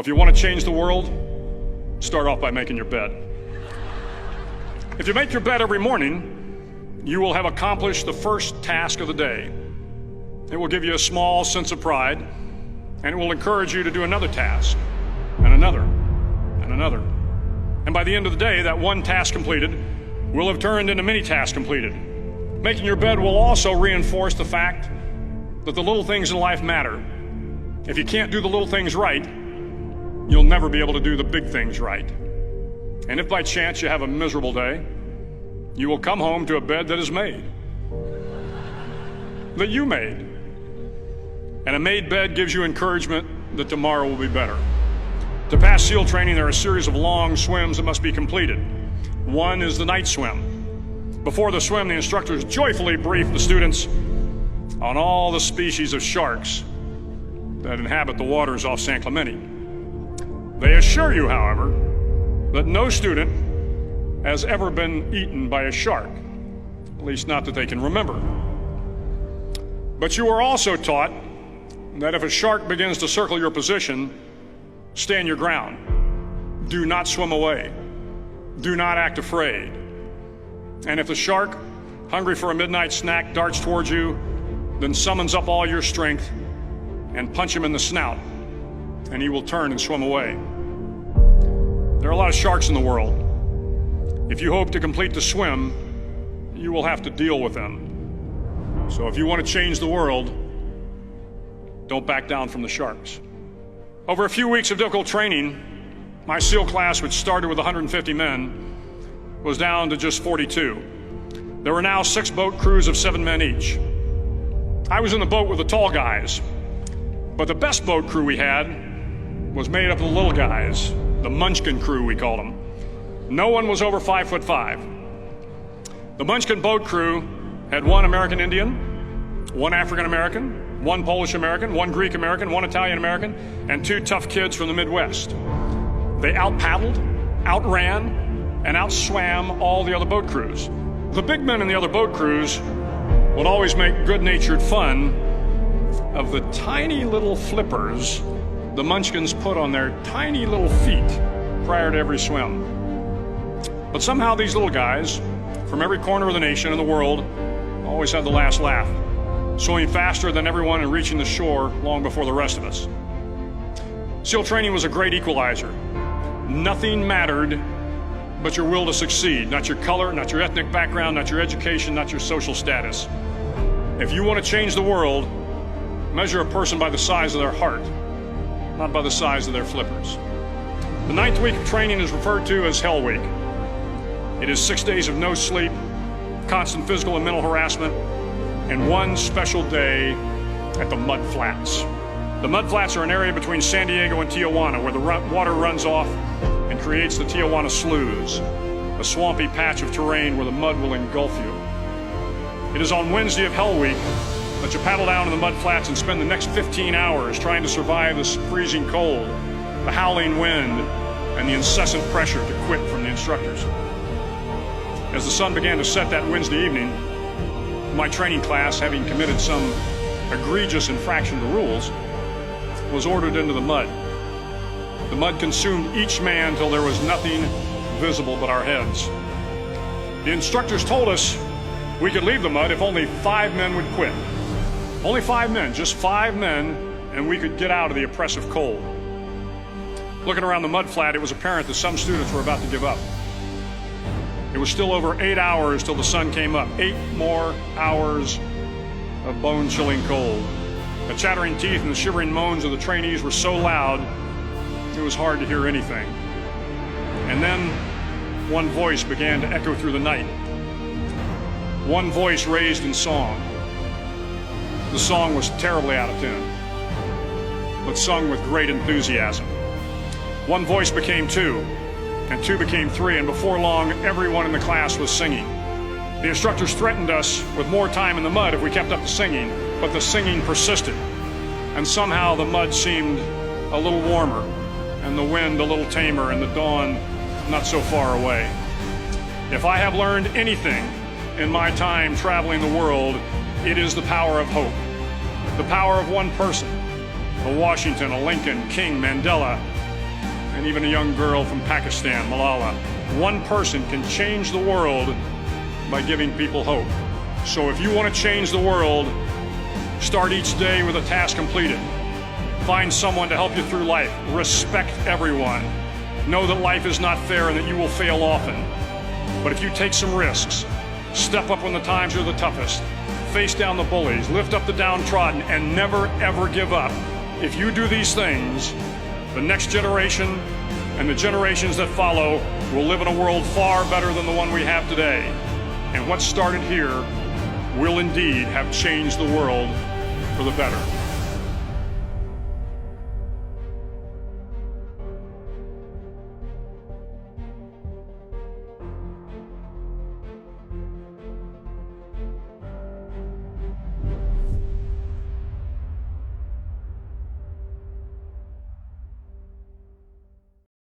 If you want to change the world, start off by making your bed. If you make your bed every morning, you will have accomplished the first task of the day. It will give you a small sense of pride, and it will encourage you to do another task, and another, and another. And by the end of the day, that one task completed will have turned into many tasks completed. Making your bed will also reinforce the fact that the little things in life matter. If you can't do the little things right, you'll never be able to do the big things right. And if by chance you have a miserable day, you will come home to a bed that is made, that you made. And a made bed gives you encouragement that tomorrow will be better. To pass SEAL training, there are a series of long swims that must be completed. One is the night swim. Before the swim, the instructors joyfully brief the students on all the species of sharks that inhabit the waters off San Clemente. They assure you, however, that no student has ever been eaten by a shark, at least not that they can remember. But you are also taught that if a shark begins to circle your position, stand your ground. Do not swim away. Do not act afraid. And if the shark, hungry for a midnight snack, darts towards you, then summons up all your strength and punch him in the snout, and he will turn and swim away. There are a lot of sharks in the world. If you hope to complete the swim, you will have to deal with them. So if you want to change the world, don't back down from the sharks. Over a few weeks of difficult training, my SEAL class, which started with 150 men, was down to just 42. There were now 6 boat crews of 7 men each. I was in the boat with the tall guys, but the best boat crew we had was made up of the little guys, the Munchkin crew, we called them. No one was over 5'5". The Munchkin boat crew had 1 American Indian, 1 African American, 1 Polish American, 1 Greek American, 1 Italian American, and 2 tough kids from the Midwest. They out-paddled, outran, and outswam all the other boat crews. The big men in the other boat crews would always make good-natured fun of the tiny little flippers the Munchkins put on their tiny little feet prior to every swim. But somehow these little guys from every corner of the nation and the world always had the last laugh, swimming faster than everyone and reaching the shore long before the rest of us. SEAL training was a great equalizer. Nothing mattered but your will to succeed, not your color, not your ethnic background, not your education, not your social status. If you want to change the world, measure a person by the size of their heart, not by the size of their flippers. The 9th week of training is referred to as Hell Week. It is 6 days of no sleep, constant physical and mental harassment, and 1 special day at the Mud Flats. The Mud Flats are an area between San Diego and Tijuana where the water runs off and creates the Tijuana Sloughs, a swampy patch of terrain where the mud will engulf you. It is on Wednesday of Hell Week that you paddle down to the Mud Flats and spend the next 15 hours trying to survive the freezing cold, the howling wind, and the incessant pressure to quit from the instructors. As the sun began to set that Wednesday evening, my training class, having committed some egregious infraction to the rules, was ordered into the mud. The mud consumed each man till there was nothing visible but our heads. The instructors told us we could leave the mud if only 5 men would quit. Only 5 men, just 5 men, and we could get out of the oppressive cold. Looking around the mud flat, it was apparent that some students were about to give up. It was still over 8 hours till the sun came up. 8 more hours of bone-chilling cold. The chattering teeth and the shivering moans of the trainees were so loud, it was hard to hear anything. And then one voice began to echo through the night. One voice raised in song. The song was terribly out of tune, but sung with great enthusiasm. One voice became 2, and 2 became 3, and before long, everyone in the class was singing. The instructors threatened us with more time in the mud if we kept up the singing, but the singing persisted, and somehow the mud seemed a little warmer, and the wind a little tamer, and the dawn not so far away. If I have learned anything in my time traveling the world, it is the power of hope. The power of one person, a Washington, a Lincoln, King, Mandela, and even a young girl from Pakistan, Malala. One person can change the world by giving people hope. So if you want to change the world, start each day with a task completed. Find someone to help you through life. Respect everyone. Know that life is not fair and that you will fail often. But if you take some risks, step up when the times are the toughest, face down the bullies, lift up the downtrodden, and never ever give up. If you do these things, the next generation and the generations that follow will live in a world far better than the one we have today. And what started here will indeed have changed the world for the better.